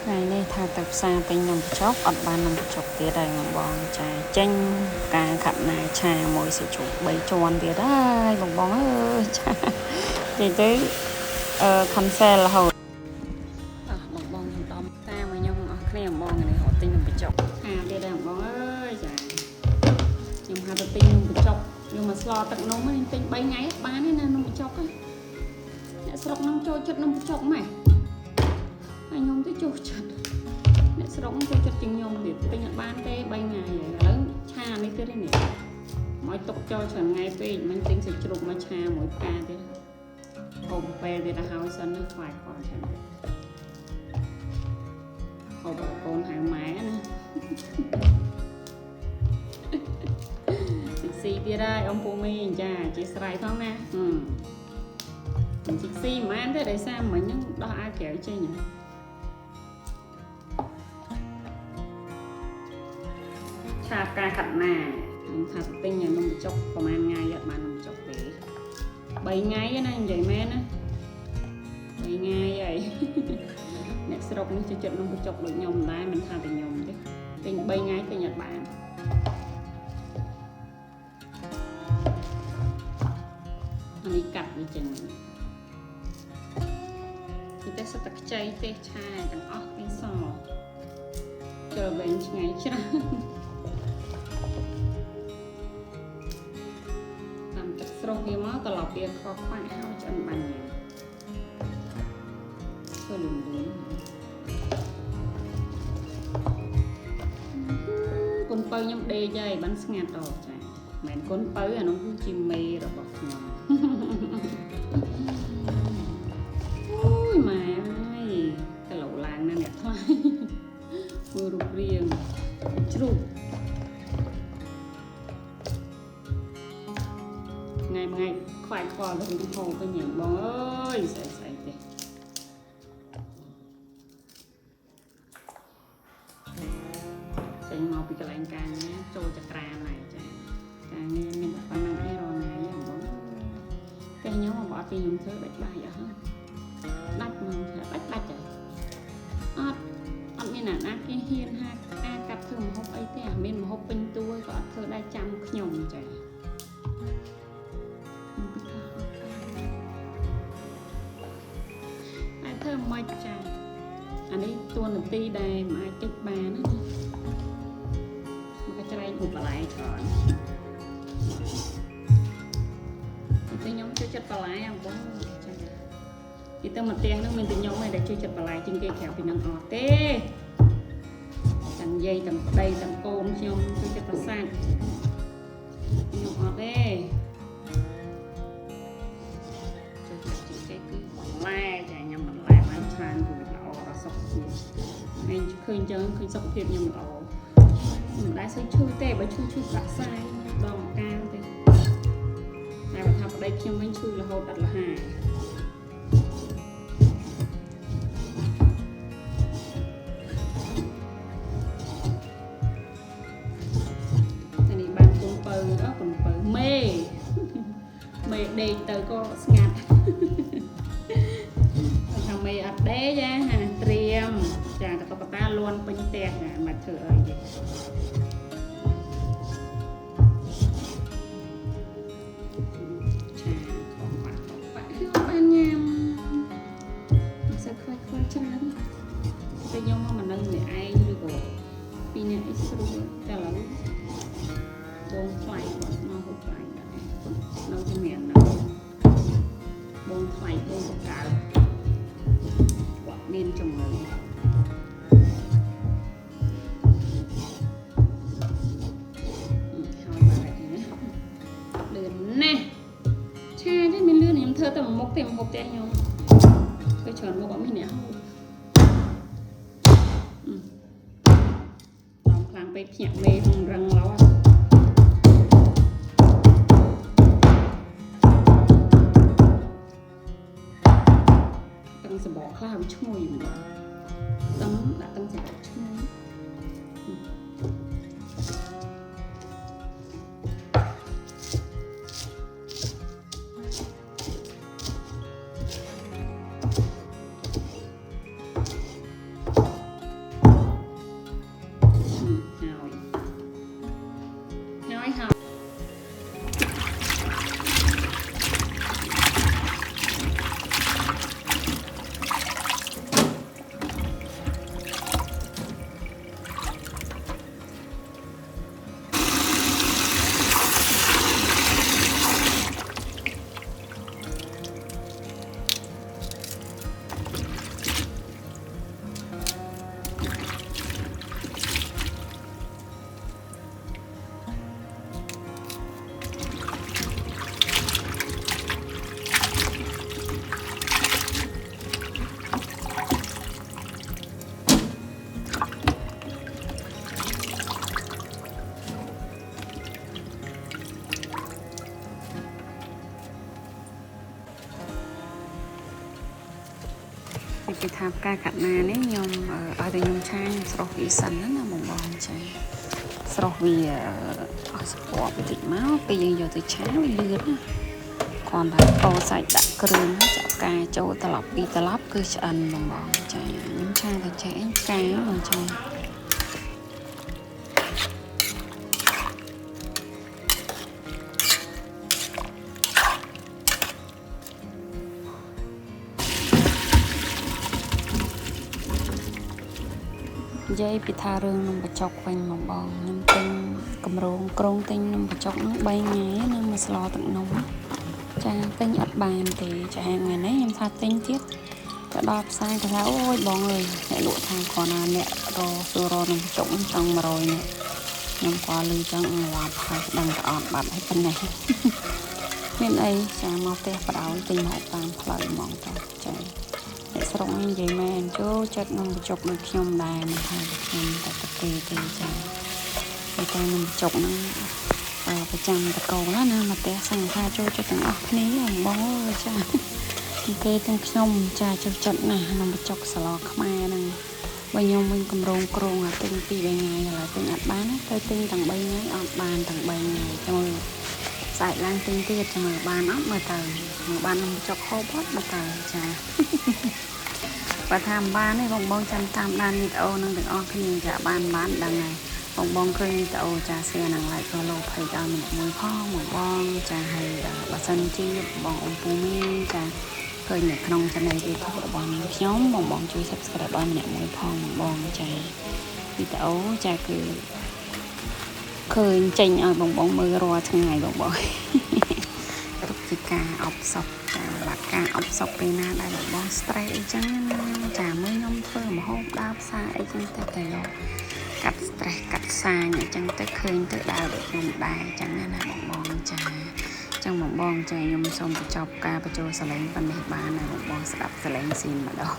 ថ្ងៃនេះថាទៅផ្សារទិញនំបញ្ចុកអត់បាននំបញ្ចុកទៀតហើយបងចាចេញការខាត់ណាឆាមួយសាច់ជ្រូក3ជាន់ទៀតហើយបងអើយចានិយាយទៅcancel រហូតបងខ្ញុំដំតាមឲ្យខ្ញុំអស់គ្នាបងនេះរត់ទិញនំបញ្ចុកទៀតហើយបងអើយចាខ្ញុំហៅទៅទិញនំបញ្ចុកខ្ញុំមកស្លទឹកនំនេះទិញ3ថ្ងៃបានទេណានំបញ្ចុកអ្នកស្រុកនឹងចូលចិត្តនំបញ្ចុកម៉េចហើយខ្ញុំទៅចូលចិត្តអ្នកស្រុកចូលចិត្តជាងខ្ញុំទៀតទិញអត់បានទេ3ថ្ងៃហើយឥឡូវឆានេះទៀតនេះមកទុកចូលច្រើនថ្ងៃពេកមិនទិញសាច់ជ្រូកមកឆាមួយផ្កាទៀតហូបពេលទៀតឲ្យសិនណាខ្វាយខ្វល់ចឹងហូបកូនហៅម៉ែណាស៊ីទៀតហើយអ៊ំពូមីចាជាស្រ័យផងណាជីកស៊ីមិនបានទេដោយសារមិញហ្នឹងដោះអាវក្រៅចេញឆាការខាត់ណាខ្ញុំថាទិញនំបញ្ចុកប្រហែលថ្ងៃអត់បាននំបញ្ចុកទេ3ថ្ងៃណានិយាយមែនណា3ថ្ងៃហើយអ្នកស្រុកនេះចូលចិត្តនំបញ្ចុកដូចខ្ញុំដែរមិនថាតែខ្ញុំទេទិញ3ថ្ងៃទិញអត់បានអានេះកាត់វាចឹងតែសត្វខ្ចីទេឆាទាំងអស់ពីសជើវិញឆ្ងាយច្រើនតាមទឹកស្រស់វាមកត្រឡប់វាខកខ្វាក់ហើយឆ្អិនបាញ់ធ្វើលឿនកូនបើខ្ញុំដេកហើយបានស្ងាត់តចាមិនមែនកូនបើអានោះគឺជាមេរបស់ខ្ញុំម៉ែអើយគីឡូឡើងណាស់អ្នកថ្លៃមើលរូបរាងជ្រូកថ្ងៃមួយខ្វាយខ្វល់ទៅនឹងហូបទៅញ៉ាំបងអើយស្អីទេចេញមកពីកន្លែងការងារចូលចក្រានហើយចាការងារមានតែប៉ុណ្្នឹងឯងរងថ្ងៃហ្នឹងបងតែខ្ញុំមកអត់ពីខ្ញុំធ្វើដាច់បាយអស់ហើយដាច់មកដាច់ហើយអត់មានអ្នកណាគេហ៊ានហាការកាត់ធ្វើម្ហូបអីទេអាមានម្ហូបពេញតួក៏អត់ធ្វើដែរចាំខ្ញុំចាតែធ្វើមិនចាអានេះតួនាទីដែលមិនអាចកិច្ចបានណាមកច្រែកឧបបន្លែច្រើនតែខ្ញុំចូលចិត្តបន្លែអំបងចាពីទៅមកទៀងហ្នឹងមានតែខ្ញុំឯងដែលជួយចិត្តបន្លែជាងគេក្រៅពីហ្នឹងអត់ទេទាំងយាយទាំងប្តីទាំងកូនខ្ញុំជួយចិត្តប្រសាទខ្ញុំអត់ទេជួយចិត្តជាងគេគឺបន្លែចាញ៉ាំបន្លែបានច្រើនគឺល្អដល់សុខភាពឯងឃើញចឹងឃើញសុខភាពខ្ញុំល្អមិនដែលស្អីឈឺទេបើឈឺប្រាក់សាយដល់មកកាលទេតែបើថាប្តីខ្ញុំវិញឈឺរហូតអត់លហាមេដេកទៅក៏ស្ងាត់ថាមេអត់ដេកចាហាត្រៀមចាកតុកតាលន់ពេញផ្ទះណាមកធ្វើអីទេចាខំបាក់បានញ៉ាំមិនសូវខ្វាយខ្វល់ច្រើនតែខ្ញុំមកមិនដឹងម្នាក់ឯងឬក៏ពីរនាក់អីស្រួលតែឥឡូវបងថ្លៃគាត់មកហូបថ្លៃដែរនៅជំនាញណាបងថ្លៃបងបកកើតគាត់មានចំណូលហើយបាទនេះលឿនណាស់ឆាទេមានលឿនខ្ញុំធ្វើតែមុខទេមុខផ្ទះខ្ញុំគឺច្រើនមុខអត់មានអ្នកហូបតាមខ្លាំងពេកភ្ញាក់មេក្នុងរឹងឡោសបកខ្លះវាឈ្ងុយហ្មងដឹងដាក់ទាំងសបកឈ្ងុយ គេថាផ្កាកាត់ណានេះខ្ញុំឲ្យតែខ្ញុំឆាស្រស់វាសិនណាបងចាស្រស់វាអស់ស្ពណ៌បន្តិចមកពេលយើងយកទៅឆាវាលឿនណាគ្រាន់តែកូរសាច់ដាក់គ្រឿងចាក់ផ្កាចូលត្រឡប់ពីត្រឡប់គឺឆ្អិនបងចាខ្ញុំឆាតែចេះផ្កាបងចានិយាយពីថារឿងនំបញ្ចុកវិញបងខ្ញុំទិញក្រុងទិញនំបញ្ចុកហ្នឹង3ថ្ងៃណាមួយស្លទឹកនំចាទិញអត់បានទេចាថ្ងៃនេះខ្ញុំថាទិញទៀតទៅដល់ផ្សារគេថាអូយបងអើយអ្នកលក់ថាគ្រាន់ណាអ្នកសួរនំបញ្ចុកចង់100នាក់ខ្ញុំក៏លឺចង់ងាប់ហើយដឹងតែអត់បាត់ហើយប៉ុណ្ណេះមានអីចាមកផ្ទះបដោយទិញមកតាមផ្លូវហ្មងតោះចាអ្នកស្រុកនិយាយមែនចូលចិត្តនំបញ្ចុកដូចខ្ញុំដែរមិនថាខ្ញុំតែទេចាតែនំបញ្ចុកហ្នឹងប្រចាំតកោណាមកផ្ទះសង្ឃាចូលចិត្តទាំងអស់គ្នាបងចាគេទាំងខ្ញុំចាចូលចិត្តណាស់នំបញ្ចុកស្លខ្មែរហ្នឹងបើខ្ញុំវិញកម្រងគ្រងទិញ2-3ថ្ងៃហើយទិញអត់បានទៅទិញទាំង3ថ្ងៃអត់បានទាំង3ថ្ងៃចូលស្អែកឡើងទិញទៀតចាំមើលបានអត់មើលទៅមើលបាននំបញ្ចុកហូបអត់មើលទៅចាបើថាមិនបានទេបងចាំតាមដានវីដេអូនឹងទាំងអស់គ្នាចាបានដឹងហើយបងឃើញវីដេអូចាshare នឹង like follow page ឲ្យម្នាក់មួយផងបងចាហើយបើសិនជាបងអ៊ំពូមីចាឃើញនៅក្នុង channel YouTube របស់ខ្ញុំបងជួយ subscribe ឲ្យម្នាក់មួយផងបងចាវីដេអូចាគឺឃើញចេញឲ្យបងមើលរាល់ថ្ងៃបងទុកជាការអបសុខចាបាត់ការអបសុខពេលណាដែលបង stress អីចឹងចាមើលខ្ញុំធ្វើម្ហូបដើរផ្សារអីចឹងតែយកកាត់ stress កាត់សាញអញ្ចឹងទៅឃើញទៅដើរដូចខ្ញុំដែរអញ្ចឹងណាបងចាចឹងបងចាខ្ញុំសូមបញ្ចប់ការបញ្ចូលសលេងប៉ុណ្ណេះបានណាបងស្ដាប់សលេងស៊ីនម្ដង